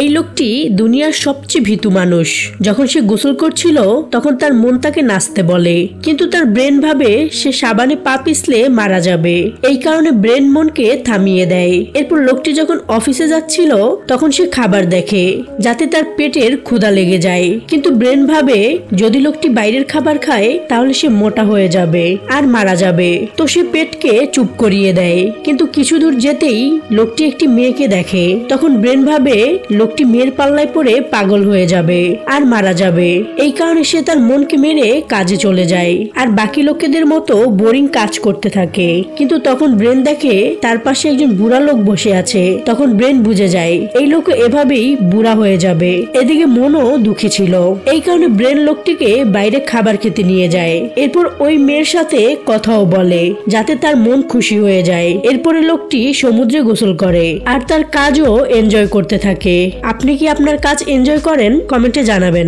এই লোকটি দুনিয়ার সবচেয়ে ভীতু মানুষ। যখন সে গোসল করছিল তখন তার মন তাকে নাচতে বলে, কিন্তু তার ব্রেন ভাবে সে সাবানে পা পিছলে মারা যাবে। এই কারণে ব্রেন মনকে থামিয়ে দেয়। এরপর লোকটি যখন অফিসে যাচ্ছিল তখন সে খাবার দেখে যাতে তার পেটের ক্ষুধা লেগে যায়, কিন্তু ব্রেন ভাবে যদি লোকটি বাইরের খাবার খায় তাহলে সে মোটা হয়ে যাবে আর মারা যাবে। তো সে পেটকে চুপ করিয়ে দেয়। কিন্তু কিছু দূর যেতেই লোকটি একটি মেয়েকে দেখে। তখন ব্রেন ভাবে লোকটি মেয়ের পাল্লায় পড়ে পাগল হয়ে যাবে আর মারা যাবে। এই কারণে সে তার মনকে মেরে কাজে চলে যায় আর বাকি লোকেদের মতো বোরিং কাজ করতে থাকে। কিন্তু তখন ব্রেন দেখে তার পাশে একজন বুড়া লোক বসে আছে। তখন ব্রেন বুঝে যায় এই লোক এভাবেই বুড়া হয়ে যাবে। এদিকে মনও দুঃখী ছিল। এই কারণে ব্রেন লোকটিকে বাইরে খাবার খেতে নিয়ে যায়। এরপর ওই মেয়ের সাথে কথাও বলে যাতে তার মন খুশি হয়ে যায়। এরপরে লোকটি সমুদ্রে গোসল করে আর তার কাজও এনজয় করতে থাকে। আপনি কি আপনার কাজ এনজয় করেন? কমেন্টে জানাবেন।